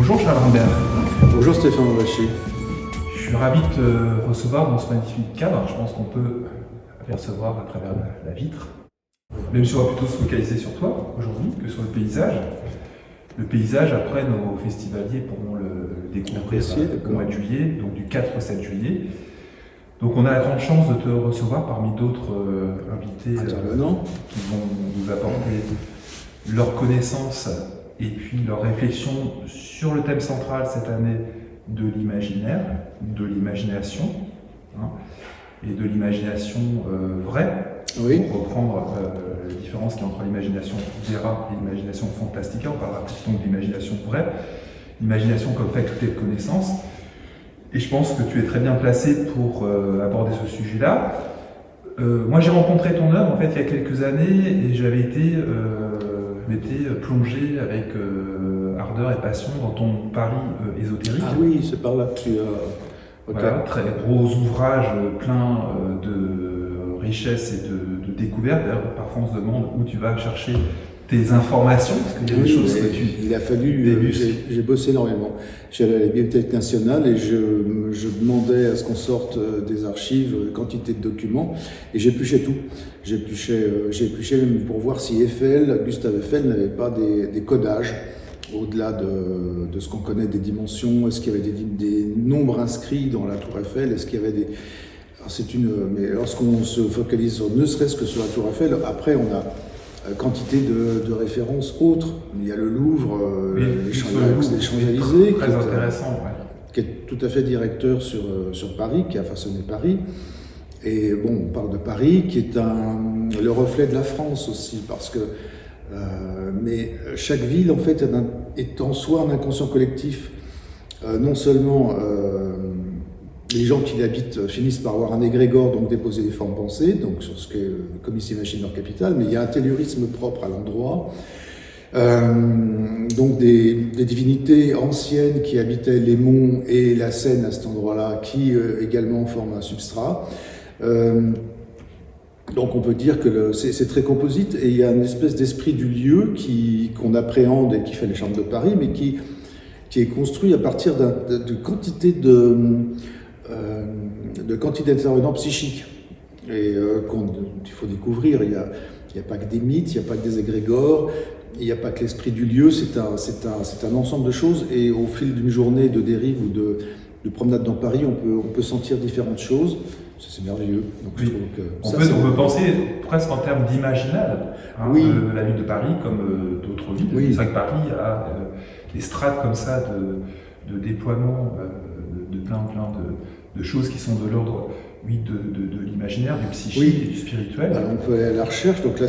Bonjour Charles Rimbert. Bonjour Stéphane Vacher. Je suis ravi de te recevoir dans ce magnifique cadre. Je pense qu'on peut apercevoir à travers la vitre. Même si on va plutôt se focaliser sur toi aujourd'hui que sur le paysage. Le paysage, après, nos festivaliers pourront le découvrir au mois de juillet, donc du 4 au 7 juillet. Donc on a la grande chance de te recevoir parmi d'autres invités qui vont nous apporter leur connaissance et puis leur réflexion sur le thème central cette année de l'imaginaire, de l'imagination, et de l'imagination vraie, oui. Pour reprendre la différence qu'il y a entre l'imagination vera et l'imagination fantastica. On parlera donc d'imagination vraie, l'imagination comme faculté de connaissance. Et je pense que tu es très bien placé pour aborder ce sujet-là. Moi, j'ai rencontré ton œuvre en fait il y a quelques années et j'avais été plongé avec ardeur et passion dans ton Paris ésotérique. Ah oui, c'est par là que tu as... Voilà, très gros ouvrage plein de richesses et de découvertes. D'ailleurs, parfois on se demande où tu vas chercher tes informations, parce qu'il y a des choses que tu... Il a fallu, j'ai bossé énormément. J'allais à la Bibliothèque nationale et je demandais à ce qu'on sorte des archives, quantité de documents, et j'épluchais tout. J'épluchais même pour voir si Gustave Eiffel n'avait pas des codages au-delà de ce qu'on connaît des dimensions. Est-ce qu'il y avait des nombres inscrits dans la tour Eiffel? Est-ce qu'il y avait des... Mais lorsqu'on se focalise ne serait-ce que sur la tour Eiffel, après on a quantité de références autres. Il y a le Louvre, les Champs-Élysées, très intéressant, qui est tout à fait directeur sur Paris, qui a façonné Paris. Et bon, on parle de Paris, qui est le reflet de la France aussi, parce que mais chaque ville en fait est en soi un inconscient collectif. Non seulement les gens qui l'habitent finissent par avoir un égrégore, donc déposer des formes pensées, donc sur ce qu'est comme ici Machine leur capitale, mais il y a un tellurisme propre à l'endroit. Donc des divinités anciennes qui habitaient les monts et la Seine à cet endroit-là, qui également forment un substrat. Donc on peut dire que c'est très composite et il y a une espèce d'esprit du lieu qu'on appréhende et qui fait les charmes de Paris, mais qui est construit à partir de quantité d'intervenants psychiques et qu'il faut découvrir. Il n'y a pas que des mythes, il n'y a pas que des égrégores, il n'y a pas que l'esprit du lieu, c'est un ensemble de choses et au fil d'une journée de dérive ou de promenade dans Paris, on peut sentir différentes choses. C'est merveilleux. Donc, oui. On peut penser presque en termes d'imaginal, de la ville de Paris comme d'autres villes. Oui. C'est vrai que Paris a des strates comme ça de déploiement de plein de choses qui sont de l'ordre de l'imaginaire, du psychique et du spirituel. Alors, on peut aller à la recherche. Donc là,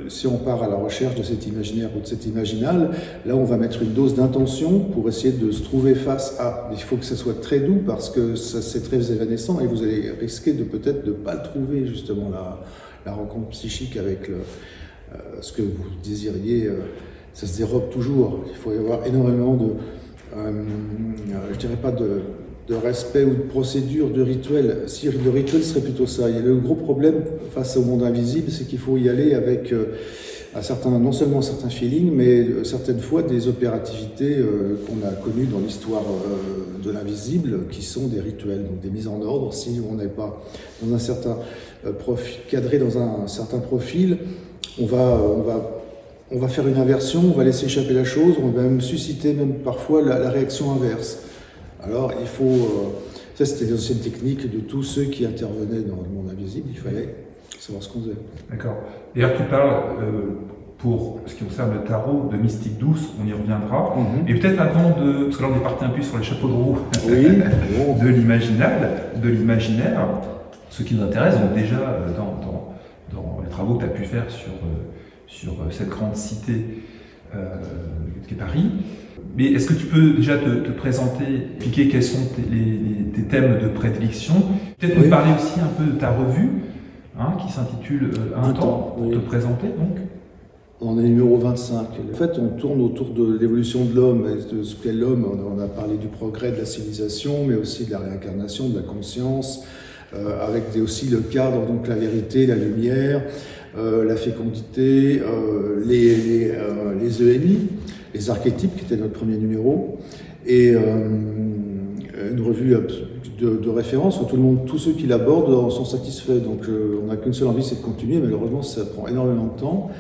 si on part à la recherche de cet imaginaire ou de cet imaginal, là, on va mettre une dose d'intention pour essayer de se trouver face à. Il faut que ça soit très doux parce que c'est très évanescent et vous allez risquer de peut-être de ne pas le trouver, justement, la rencontre psychique avec ce que vous désiriez. Ça se dérobe toujours. Il faut y avoir énormément je dirais pas de respect ou de procédure, de rituel. Si le rituel serait plutôt ça. Il y a le gros problème face au monde invisible, c'est qu'il faut y aller avec non seulement un certain feeling, mais certaines fois des opérativités qu'on a connues dans l'histoire de l'invisible, qui sont des rituels, donc des mises en ordre. Si on n'est pas dans un certain profil, cadré dans un certain profil, on va faire une inversion, on va laisser échapper la chose, on va même susciter parfois la réaction inverse. Alors il faut, ça c'était les anciennes techniques de tous ceux qui intervenaient dans le monde invisible, il fallait savoir ce qu'on faisait. D'accord. D'ailleurs tu parles, pour ce qui concerne le tarot, de mystique douce, on y reviendra. Et peut-être avant parce que là on est parti un peu sur les chapeaux de roue de l'imaginaire, ce qui nous intéresse, donc déjà dans les travaux que tu as pu faire sur cette grande cité qui est Paris. Mais est-ce que tu peux déjà te présenter, expliquer quels sont tes thèmes de prédilection? Peut-être nous parler aussi un peu de ta revue, qui s'intitule Un temps, pour te présenter donc. On est numéro 25. En fait, on tourne autour de l'évolution de l'homme, de ce qu'est l'homme. On a parlé du progrès de la civilisation, mais aussi de la réincarnation, de la conscience, avec aussi le cadre, donc la vérité, la lumière, la fécondité, les EMI. les archétypes, qui était notre premier numéro, et une revue de référence où tous ceux qui l'abordent sont satisfaits. Donc on n'a qu'une seule envie, c'est de continuer. Malheureusement, ça prend énormément de temps.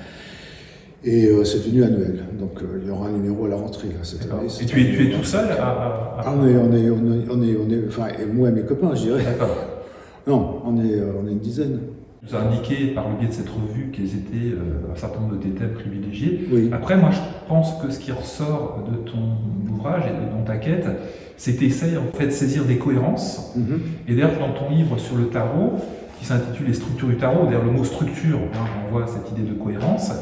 Et c'est devenu annuel. Donc il y aura un numéro à la rentrée là, cette année. Et tu es tout seul enfin, moi et mes copains, je dirais. D'accord. Non, on est une dizaine. Tu nous as indiqué par le biais de cette revue quels étaient un certain nombre de tes thèmes privilégiés. Oui. Après, moi, je pense que ce qui ressort de ton ouvrage et de ta quête, c'est que tu essayes en fait de saisir des cohérences. Et d'ailleurs, dans ton livre sur le tarot, qui s'intitule Les structures du tarot, d'ailleurs le mot structure renvoie à cette idée de cohérence.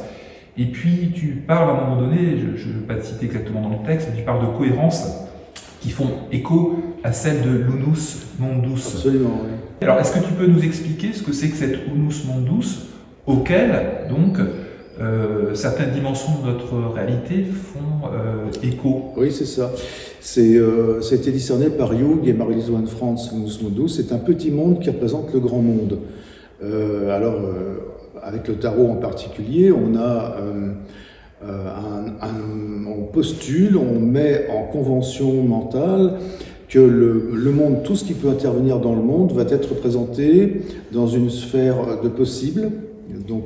Et puis tu parles à un moment donné, je ne vais pas te citer exactement dans le texte, mais tu parles de cohérences qui font écho à celle de l'unus mundus. Absolument, oui. Alors, est-ce que tu peux nous expliquer ce que c'est que cette unus mundus, auquel, donc, certaines dimensions de notre réalité font écho? Oui, c'est ça. Ça a été discerné par Jung et Marie-Lise Franz, l'unus mundus. C'est un petit monde qui représente le grand monde. Avec le tarot en particulier, on a on postule, on met en convention mentale que le monde, tout ce qui peut intervenir dans le monde va être représenté dans une sphère de possible, donc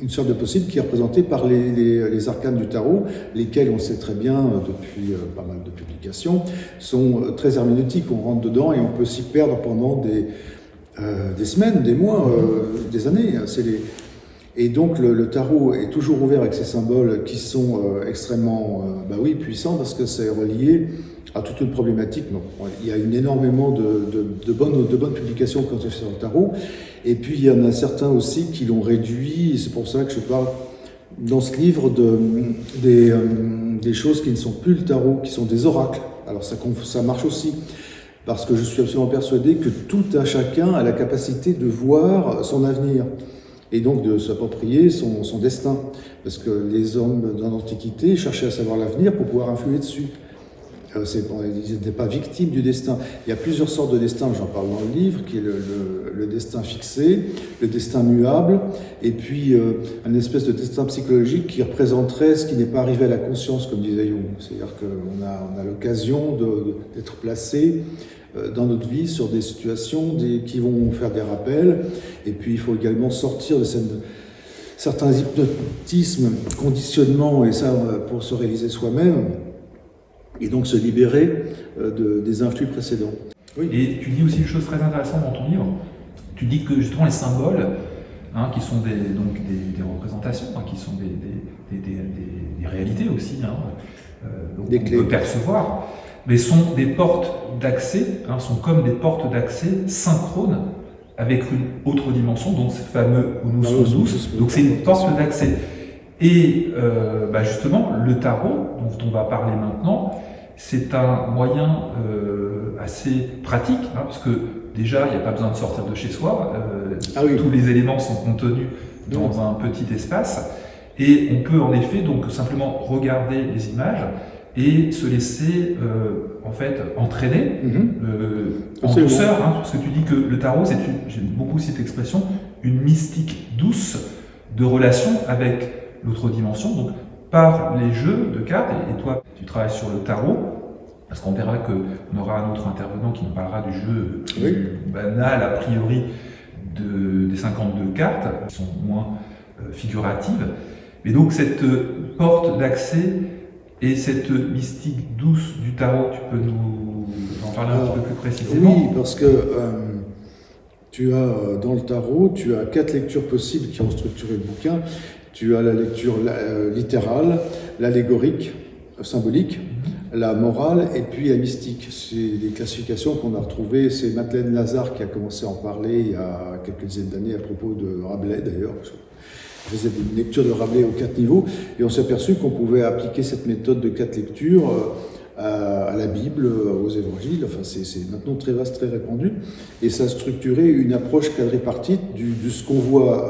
une sphère de possible qui est représentée par les arcanes du tarot, lesquels on sait très bien depuis pas mal de publications, sont très herméneutiques. On rentre dedans et on peut s'y perdre pendant des semaines, des mois, des années. Et donc le tarot est toujours ouvert avec ces symboles qui sont extrêmement puissants parce que c'est relié à toute une problématique. Donc, il y a énormément de bonnes publications quand on fait sur le tarot. Et puis il y en a certains aussi qui l'ont réduit, et c'est pour ça que je parle dans ce livre des choses qui ne sont plus le tarot, qui sont des oracles. Alors ça marche aussi. Parce que je suis absolument persuadé que tout un chacun a la capacité de voir son avenir et donc de s'approprier son destin. Parce que les hommes dans l'Antiquité cherchaient à savoir l'avenir pour pouvoir influer dessus. Ils n'étaient pas victimes du destin. Il y a plusieurs sortes de destins, j'en parle dans le livre, qui est le destin fixé, le destin muable, et puis un espèce de destin psychologique qui représenterait ce qui n'est pas arrivé à la conscience, comme disait Jung. C'est-à-dire qu'on a l'occasion d'être placé dans notre vie sur des situations qui vont faire des rappels, et puis il faut également sortir de certains hypnotismes, conditionnements, et ça pour se réaliser soi-même, et donc se libérer des influx précédents. Oui. Et tu dis aussi une chose très intéressante dans ton livre, tu dis que justement les symboles, qui sont des représentations, qui sont des réalités aussi, donc des on clés. peut percevoir, mais sont des portes d'accès, sont comme des portes d'accès synchrones avec une autre dimension, donc ce fameux unus mundus, donc c'est une porte d'accès. Et justement, le tarot, dont on va parler maintenant, c'est un moyen assez pratique, parce que déjà, il n'y a pas besoin de sortir de chez soi, tous les éléments sont contenus dans un petit espace, et on peut en effet donc simplement regarder les images et se laisser entraîner en douceur, parce que tu dis que le tarot, j'aime beaucoup cette expression, une mystique douce de relation avec l'autre dimension, donc par les jeux de cartes, et toi tu travailles sur le tarot, parce qu'on verra qu'on aura un autre intervenant qui nous parlera du jeu plus banal a priori des 52 cartes, qui sont moins figuratives, mais donc cette porte d'accès et cette mystique douce du tarot, tu peux nous en parler un petit peu plus précisément? Oui, parce que tu as dans le tarot, tu as 4 lectures possibles qui ont structuré le bouquin. Tu as la lecture littérale, l'allégorique, symbolique, la morale et puis la mystique. C'est des classifications qu'on a retrouvées. C'est Madeleine Lazare qui a commencé à en parler il y a quelques dizaines d'années à propos de Rabelais d'ailleurs. Je faisais une lecture de Rabelais aux 4 niveaux et on s'est aperçu qu'on pouvait appliquer cette méthode de 4 lectures à la Bible, aux évangiles. Enfin, c'est maintenant très vaste, très répandu. Et ça a structuré une approche quadripartite de ce qu'on voit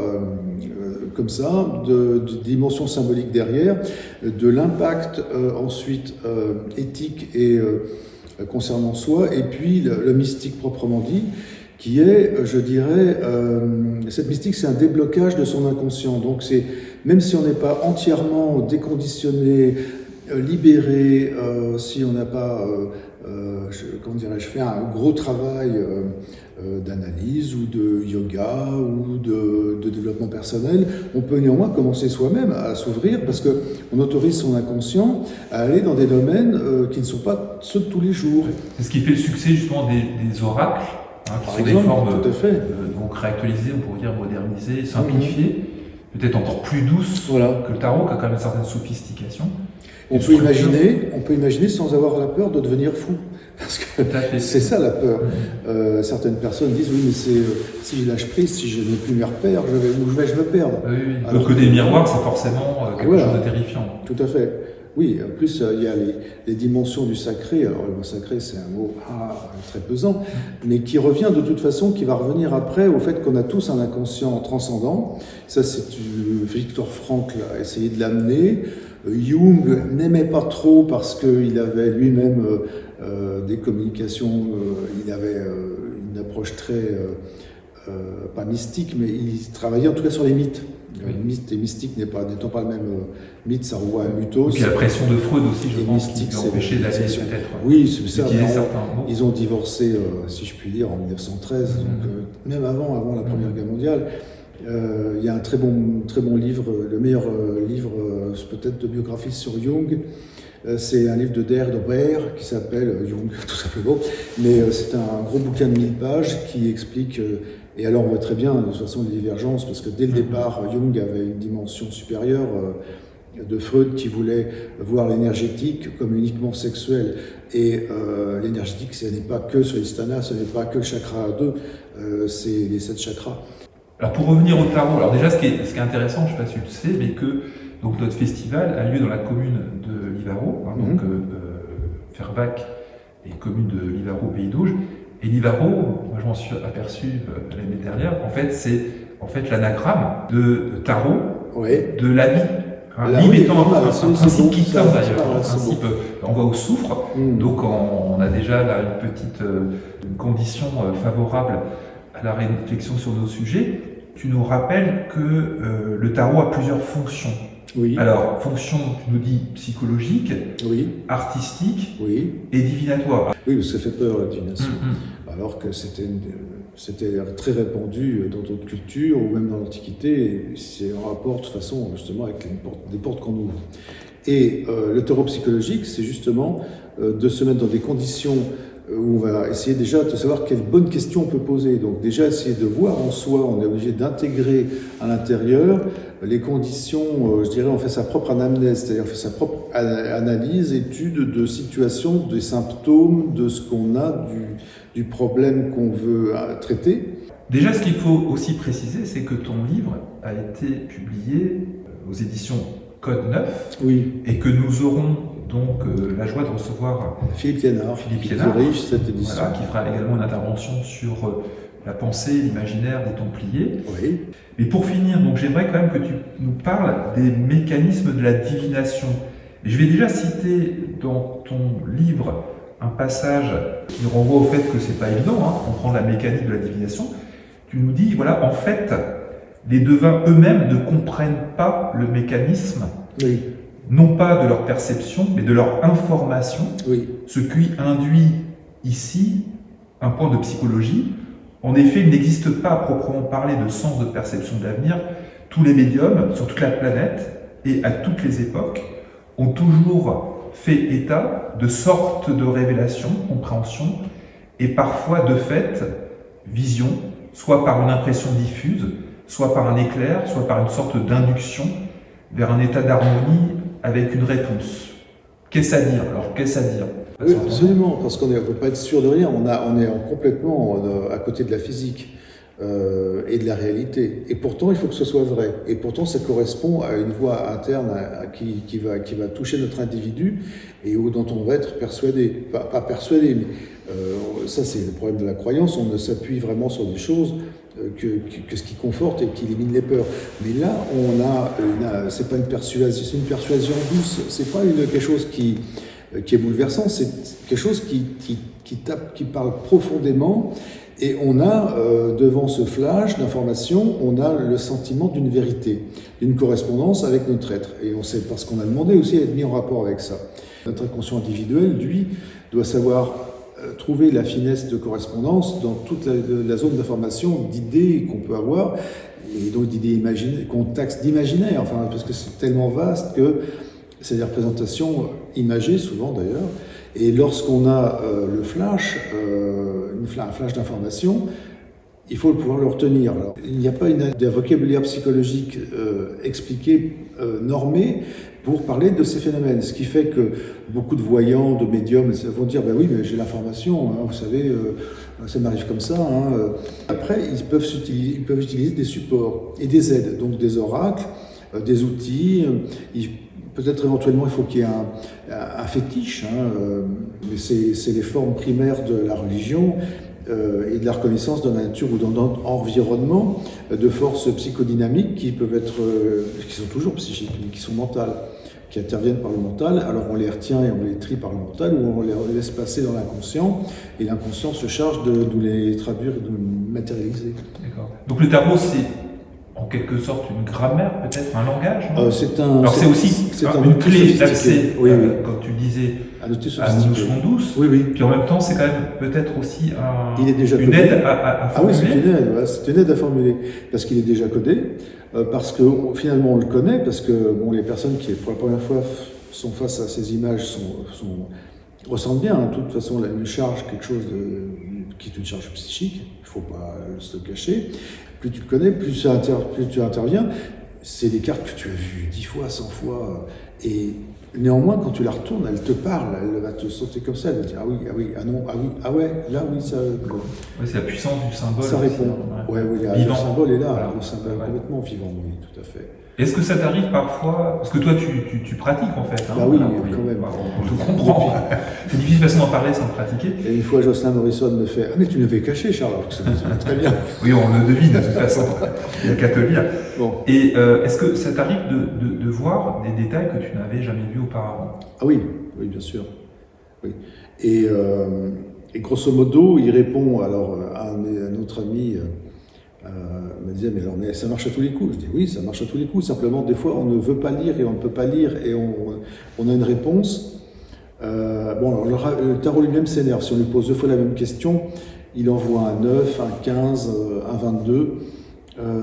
comme ça, de dimensions symboliques derrière, de l'impact ensuite éthique et concernant soi, et puis le mystique proprement dit, qui est, je dirais, cette mystique, c'est un déblocage de son inconscient. Donc, même si on n'est pas entièrement déconditionné, libéré, si on n'a pas, comment dirais-je, fait un gros travail d'analyse ou de yoga ou de développement personnel, on peut néanmoins commencer soi-même à s'ouvrir parce qu'on autorise son inconscient à aller dans des domaines qui ne sont pas ceux de tous les jours. C'est ce qui fait le succès justement des oracles, qui sont des formes tout à fait. Donc réactualisées, on pourrait dire modernisées, simplifiées, peut-être encore plus douces que le tarot, qui a quand même une certaine sophistication. On peut imaginer sans avoir la peur de devenir fou. Parce que c'est ça la peur. Certaines personnes disent oui, mais si je lâche prise, si je n'ai plus mes repères, où vais-je me perdre? Oui. Le côté miroir, c'est forcément quelque chose de terrifiant. Tout à fait. Oui, en plus, il y a les dimensions du sacré. Alors, le mot sacré, c'est un mot très pesant, mais qui revient de toute façon, qui va revenir après au fait qu'on a tous un inconscient transcendant. Ça, c'est Viktor Frankl a essayé de l'amener. Jung n'aimait pas trop parce qu'il avait lui-même des communications, il avait une approche très, pas mystique, mais il travaillait en tout cas sur les mythes. Mythe et mystique n'étant pas le même mythe, ça renvoie à mythos. Et puis la pression de Freud aussi, je pense, qui l'a empêché d'aller peut-être. Oui, c'est ça. Ils ont divorcé, si je puis dire, en 1913, donc même avant la Première Guerre mondiale. Il y a un très bon livre, le meilleur livre peut-être de biographie sur Jung. C'est un livre de Der Dober qui s'appelle Jung, tout simplement. Mais c'est un gros bouquin de 1000 pages qui explique. Et alors on voit très bien de toute façon les divergences, parce que dès le départ, Jung avait une dimension supérieure de Freud qui voulait voir l'énergétique comme uniquement sexuelle. Et l'énergétique, ce n'est pas que Swadhisthana, ce n'est pas que le chakra 2, c'est les 7 chakras. Alors pour revenir au tarot, alors déjà ce qui est intéressant, je ne sais pas si tu le sais, mais que donc, notre festival a lieu dans la commune de Livaro, donc Fervaques et commune de Livaro, Pays d'Auge. Et Livaro, moi je m'en suis aperçu l'année dernière, en fait c'est l'anagramme de tarot de la vie. Livre étant un principe qui tord d'ailleurs, un principe envoie au soufre, donc on a déjà là une petite condition favorable à la réflexion sur nos sujets. Tu nous rappelles que le tarot a plusieurs fonctions. Oui. Alors, fonction, tu nous dis psychologique, artistique et divinatoire. Oui, parce que ça fait peur la divination. Alors que c'était très répandu dans d'autres cultures ou même dans l'Antiquité. C'est en rapport de toute façon justement avec des portes qu'on ouvre. Et le tarot psychologique, c'est justement de se mettre dans des conditions où on va essayer déjà de savoir quelles bonnes questions on peut poser. Donc déjà essayer de voir en soi, on est obligé d'intégrer à l'intérieur les conditions, je dirais on fait sa propre anamnèse, c'est-à-dire on fait sa propre analyse, étude de situation, des symptômes, de ce qu'on a, du problème qu'on veut traiter. Déjà ce qu'il faut aussi préciser, c'est que ton livre a été publié aux éditions Code 9 et que nous aurons donc la joie de recevoir Philippe Liénard, qui dirige cette édition. Voilà, qui fera également une intervention sur la pensée, l'imaginaire des Templiers. Oui. Mais pour finir, donc j'aimerais quand même que tu nous parles des mécanismes de la divination. Et je vais déjà citer dans ton livre un passage qui renvoie au fait que c'est pas évident, comprendre la mécanique de la divination. Tu nous dis, voilà, en fait, les devins eux-mêmes ne comprennent pas le mécanisme. Oui. Non pas de leur perception, mais de leur information, ce qui induit ici un point de psychologie. En effet, il n'existe pas à proprement parler de sens de perception de l'avenir. Tous les médiums, sur toute la planète et à toutes les époques, ont toujours fait état de sortes de révélations, compréhension, et parfois de fait, vision, soit par une impression diffuse, soit par un éclair, soit par une sorte d'induction vers un état d'harmonie avec une réponse. Qu'est-ce à dire? Alors, qu'est-ce à dire? Oui, absolument, parce qu'on ne peut pas être sûr de rien. On est complètement à côté de la physique et de la réalité. Et pourtant, il faut que ce soit vrai. Et pourtant, ça correspond à une voie interne qui va toucher notre individu et dont on va être persuadé. Pas persuadé, mais ça, c'est le problème de la croyance. On ne s'appuie vraiment sur des choses que ce qui conforte et qui élimine les peurs. Mais là, c'est pas une persuasion, c'est une persuasion douce. C'est pas quelque chose qui est bouleversant, c'est quelque chose qui parle profondément Et on a, devant ce flash d'information, on a le sentiment d'une vérité, d'une correspondance avec notre être. Et on sait, parce qu'on a demandé aussi à être mis en rapport avec ça. Notre inconscient individuel, lui, doit savoir trouver la finesse de correspondance dans toute la zone d'information, d'idées qu'on peut avoir, et donc d'idées imaginaires, qu'on taxe d'imaginaire, enfin, parce que c'est tellement vaste que c'est des représentations imagées, souvent d'ailleurs, et lorsqu'on a le flash, un flash d'information, il faut pouvoir le retenir. Alors, il n'y a pas un vocabulaire psychologique expliqué, normé, pour parler de ces phénomènes. Ce qui fait que beaucoup de voyants, de médiums vont dire ben oui, mais j'ai l'information, hein, vous savez, ça m'arrive comme ça. Hein. Après, ils peuvent utiliser des supports et des aides, donc des oracles, des outils. Peut-être éventuellement il faut qu'il y ait un fétiche, hein, mais c'est les formes primaires de la religion. Et de la reconnaissance dans la nature ou dans notre environnement de forces psychodynamiques qui peuvent être, qui sont toujours psychiques, mais qui sont mentales, qui interviennent par le mental. Alors on les retient et on les trie par le mental, ou on les laisse passer dans l'inconscient, et l'inconscient se charge de nous les traduire et de nous matérialiser. D'accord. Donc le tarot, c'est en quelque sorte une grammaire, peut-être un langage. Alors c'est aussi une clé d'accès, oui. Comme tu disais, à une sophistiqué. notion douce. Oui, oui. Puis en même temps, c'est quand même peut-être aussi une aide à formuler. Ah oui, c'est une aide à formuler, parce qu'il est déjà codé, parce que finalement on le connaît, parce que bon, les personnes qui pour la première fois sont face à ces images ressentent bien, hein, de toute façon, une charge, quelque chose qui est une charge psychique, il ne faut pas se le cacher. Plus tu le connais, plus tu interviens. C'est des cartes que tu as vues 10 fois, 100 fois, et néanmoins, quand tu la retournes, elle te parle, elle va te sauter comme ça, elle va dire ah oui, ah non, ah oui, ah ouais, là oui, ça. Bon. Oui, c'est la puissance du symbole. Ça répond. Ouais, oui, le symbole est là, voilà. Le symbole est complètement vivant, oui, tout à fait. Est-ce que ça t'arrive parfois, parce que toi tu pratiques en fait, hein, bah oui, quand même. On te comprend. C'est difficile façon d'en parler sans pratiquer. Et une fois, Jocelyn Morrison me fait ah mais tu l'avais caché, Charles, ça va très bien. Oui, on le devine de toute façon. Il n'y a qu'à te lire. Bon. Et est-ce que ça t'arrive de voir des détails que tu n'avais jamais vus auparavant? Ah oui, oui, bien sûr. Oui. Et grosso modo, il répond alors à notre ami. Me disait mais ça marche à tous les coups. Je dis oui, ça marche à tous les coups. Simplement des fois on ne veut pas lire et on ne peut pas lire et on a une réponse. Bon, alors le tarot lui-même s'énerve. Si on lui pose 2 fois la même question, il envoie un 9, un 15, un 22.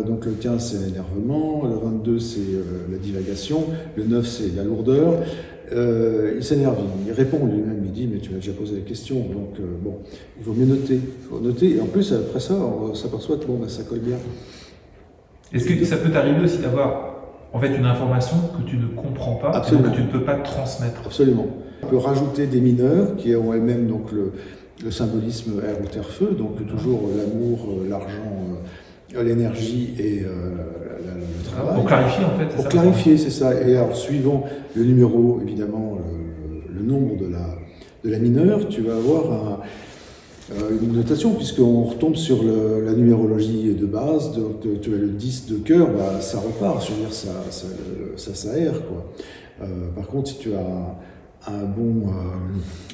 Donc le 15 c'est l'énervement, le 22 c'est la divagation, le 9 c'est la lourdeur. Il s'énerve, il répond lui-même, il dit mais tu m'as déjà posé la question, donc bon, il vaut mieux noter. Il faut noter, et en plus après ça, on s'aperçoit que bon, ça colle bien. Est-ce que ça peut t'arriver aussi d'avoir en fait une information que tu ne comprends pas, absolument, que tu ne peux pas transmettre? Absolument. On peut rajouter des mineurs qui ont elles-mêmes donc le symbolisme air ou terre feu, donc toujours l'amour, l'argent, l'énergie et le travail. Pour clarifier en fait. Pour clarifier, c'est ça. Et alors suivant le numéro, évidemment, le nombre de la mineure, tu vas avoir une notation, puisqu'on retombe sur la numérologie de base. Donc tu as le 10 de cœur, bah, ça repart, je veux dire, ça s'aère, quoi. Par contre, si tu as un bon,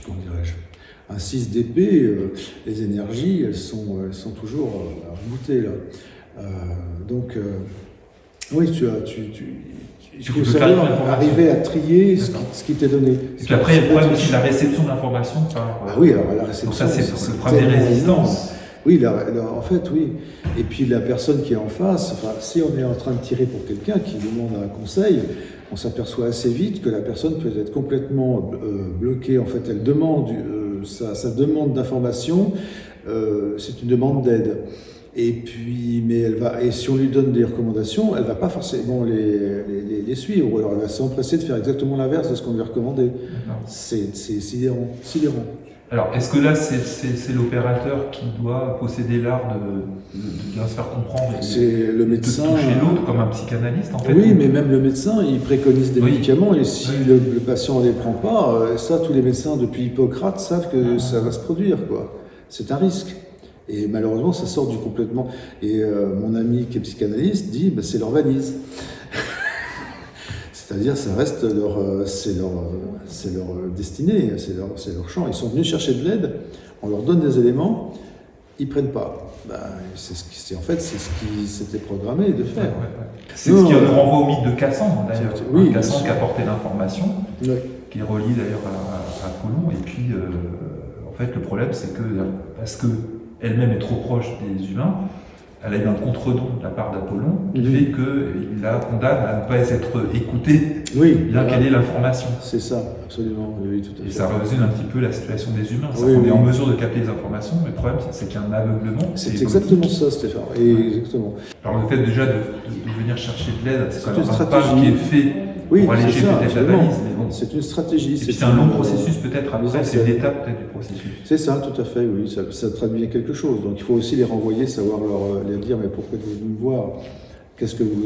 comment dirais-je, un 6 d'épée, les énergies, elles sont toujours remontées, là. Donc, oui, il faut savoir arriver à trier ce qui t'est donné. Et puis après, il y a le problème aussi de la réception de l'information. Ah oui, alors la réception. Donc ça, c'est le problème des résistances. Oui, en fait, oui. Et puis la personne qui est en face, enfin, si on est en train de tirer pour quelqu'un qui demande un conseil, on s'aperçoit assez vite que la personne peut être complètement bloquée. En fait, elle demande sa demande d'information, c'est une demande d'aide. Et puis, et si on lui donne des recommandations, elle va pas forcément les suivre, ou alors elle va s'empresser de faire exactement l'inverse de ce qu'on lui a recommandé. C'est sidérant. Alors, est-ce que là, c'est l'opérateur qui doit posséder l'art de bien se faire comprendre et c'est le médecin, de toucher l'autre comme un psychanalyste, en fait? Oui, mais même le médecin, il préconise des médicaments, et si le patient ne les prend pas, ça, tous les médecins depuis Hippocrate savent que ça va se produire, quoi. C'est un risque. Et malheureusement, ça sort du complètement. Et mon ami qui est psychanalyste dit, bah, c'est leur valise. C'est-à-dire, ça reste c'est leur destinée, c'est leur champ. Ils sont venus chercher de l'aide, on leur donne des éléments, ils prennent pas. Ben, en fait, c'est ce qui s'était programmé de faire. C'est ce qui nous renvoie au mythe de Cassandre, d'ailleurs. Oui, Cassandre qui apportait l'information, oui. qui est reliée d'ailleurs à Apollon. Et puis, en fait, le problème, c'est que, parce qu'elle-même est trop proche des humains, elle a eu un contre-don de la part d'Apollon qui fait qu'il la condamne à ne pas être écoutée, bien qu'elle ait l'information. C'est ça, absolument. Oui, tout à fait. Et ça résume un petit peu la situation des humains. On est en mesure de capter les informations, mais le problème, c'est qu'il y a un aveuglement. C'est exactement ça, Stéphane. Exactement. Alors, le fait déjà de venir chercher de l'aide, c'est quand même un pas qui est fait pour alléger peut-être la valise. C'est une stratégie. C'est un long processus peut-être, après c'est une étape peut-être du processus. C'est ça, tout à fait, oui, ça traduit quelque chose. Donc il faut aussi les renvoyer, savoir leur dire mais pourquoi vous venez me voir, qu'est-ce que vous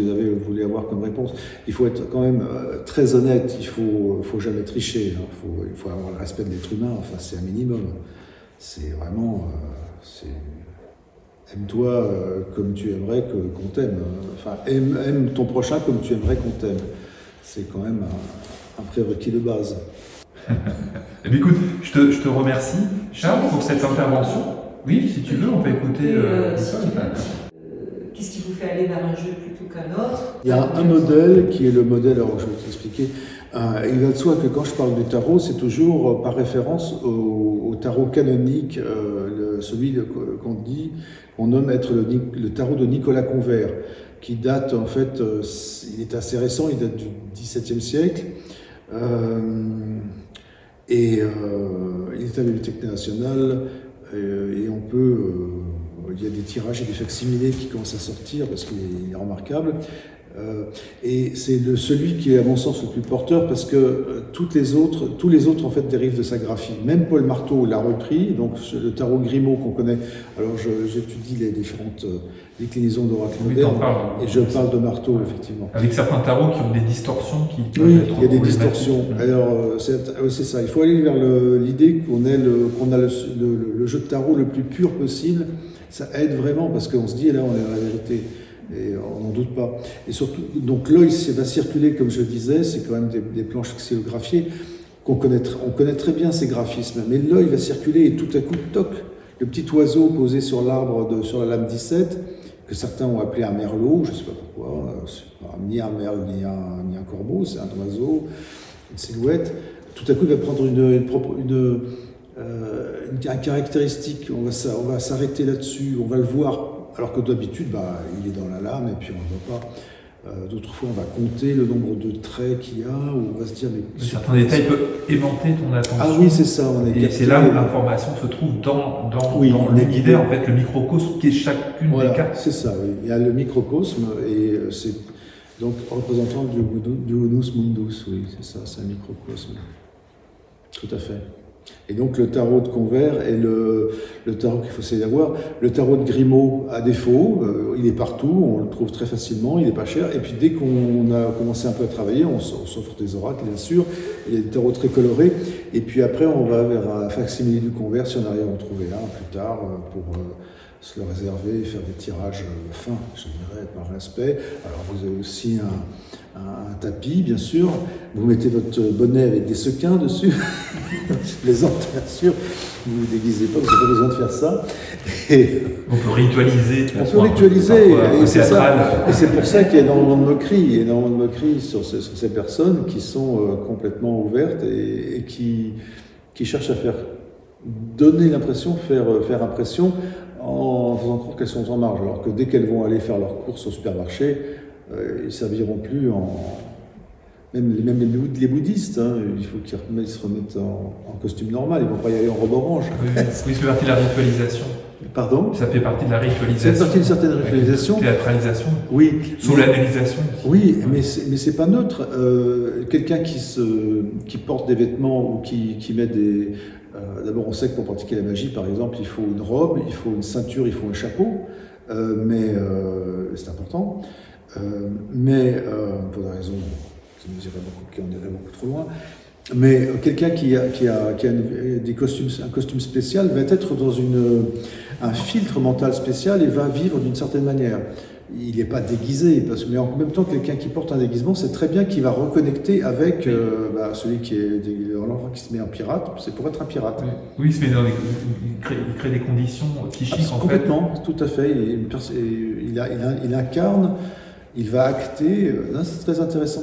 voulez avoir comme réponse. Il faut être quand même très honnête, il faut jamais tricher, hein. Il faut avoir le respect de l'être humain, enfin c'est un minimum. C'est vraiment, aime-toi comme tu aimerais qu'on t'aime. Enfin, aime ton prochain comme tu aimerais qu'on t'aime. C'est quand même un prérequis de base. Eh bien, écoute, je te remercie, Charles, pour cette intervention. Oui, si tu veux, on peut écouter. Qu'est-ce qui vous fait aller vers un jeu plutôt qu'un autre? Il y a un modèle qui est le modèle, alors je vais t'expliquer. Il va de soi que quand je parle du tarot, c'est toujours par référence au tarot canonique, celui qu'on nomme être le tarot de Nicolas Convert, qui date en fait, il est assez récent, il date du XVIIe siècle. Il est à la Bibliothèque nationale et on peut, il y a des tirages et des facsimilés qui commencent à sortir parce qu'il est remarquable. Et c'est celui qui est à mon sens le plus porteur parce que tous les autres en fait dérivent de sa graphie. Même Paul Marteau l'a repris, donc le tarot Grimaud qu'on connaît. Alors j'étudie les différentes déclinaisons d'oracle moderne et je parle de Marteau effectivement. Avec certains tarots qui ont des distorsions qui oui, il y a des distorsions. Alors c'est ça, il faut aller vers l'idée qu'on a le jeu de tarot le plus pur possible. Ça aide vraiment parce qu'on se dit là on est dans la vérité. Et on n'en doute pas. Et surtout, donc l'œil va circuler, comme je disais, c'est quand même des planches xylographiées on connaît très bien ces graphismes, mais l'œil va circuler et tout à coup, toc, le petit oiseau posé sur l'arbre, sur la lame 17, que certains ont appelé un merlot, je ne sais pas pourquoi, ni un merle, ni un corbeau, c'est un oiseau, une silhouette. Tout à coup, il va prendre un caractéristique, on va s'arrêter là-dessus, on va le voir. Alors que d'habitude, il est dans la lame et puis on ne le voit pas. D'autres fois, on va compter le nombre de traits qu'il y a, ou on va se dire... mais certains détails peuvent aimanter ton attention. Ah oui, c'est ça. Et c'est là où l'information se trouve dans l'univers, en fait, le microcosme qui est chacune des cartes. C'est ça, oui. Il y a le microcosme, et c'est donc représentant du Unus Mundus, oui, c'est ça, c'est un microcosme. Tout à fait. Et donc le tarot de Convert est le tarot qu'il faut essayer d'avoir. Le tarot de Grimaud, à défaut, il est partout, on le trouve très facilement, il n'est pas cher. Et puis dès qu'on a commencé un peu à travailler, on s'offre des oracles, bien sûr. Il y a des tarots très colorés. Et puis après, on va vers un facsimilé du Convert, si on arrive à en trouver un plus tard, pour se le réserver et faire des tirages fins, je dirais, par respect. Alors vous avez aussi un tapis, bien sûr. Vous mettez votre bonnet avec des sequins dessus. Je plaisante, bien sûr. Vous ne vous déguisez pas, vous n'avez pas besoin de faire ça. Et on peut ritualiser. On peut ritualiser. Et c'est pour ça qu'il y a énormément de moqueries sur ces personnes qui sont complètement ouvertes et qui cherchent à donner l'impression, faire impression en faisant croire qu'elles sont en marge. Alors que dès qu'elles vont aller faire leurs courses au supermarché, ils ne serviront plus même les bouddhistes, hein, il faut qu'ils se remettent en costume normal, ils ne vont pas y aller en robe orange. Oui, ça fait partie de la ritualisation. Pardon ? Ça fait partie de la ritualisation. Ça fait partie d'une certaine ritualisation. Théâtralisation. Oui. Sous l'analysation. Oui, mais c'est pas neutre. Quelqu'un qui porte des vêtements ou qui met des... D'abord, on sait que pour pratiquer la magie, par exemple, il faut une robe, il faut une ceinture, il faut un chapeau, mais c'est important. Mais pour des raisons qui en iraient beaucoup trop loin. Mais quelqu'un qui a un costume spécial va être dans un filtre mental spécial et va vivre d'une certaine manière. il n'est pas déguisé, mais en même temps, quelqu'un qui porte un déguisement, c'est très bien qu'il va reconnecter avec celui qui se met en pirate, c'est pour être un pirate. Oui, il se met il crée des conditions psychiques en complètement, fait. Tout à fait. Il incarne, il va acter. C'est très intéressant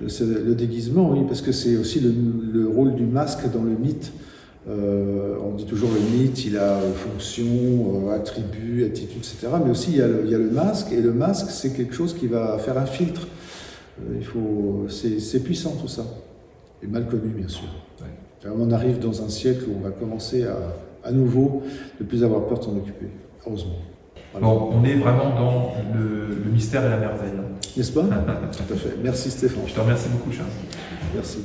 le déguisement, oui, parce que c'est aussi le rôle du masque dans le mythe. On dit toujours le mythe, il a fonction, attribut, attitude, etc. Mais aussi il y a le masque, et le masque c'est quelque chose qui va faire un filtre. C'est puissant tout ça, et mal connu bien sûr. Ouais. On arrive dans un siècle où on va commencer à nouveau ne plus avoir peur de s'en occuper, heureusement. Voilà. Bon, on est vraiment dans le mystère et la merveille. N'est-ce pas? Tout à fait. Merci Stéphane. Je te remercie beaucoup, Charles. Merci.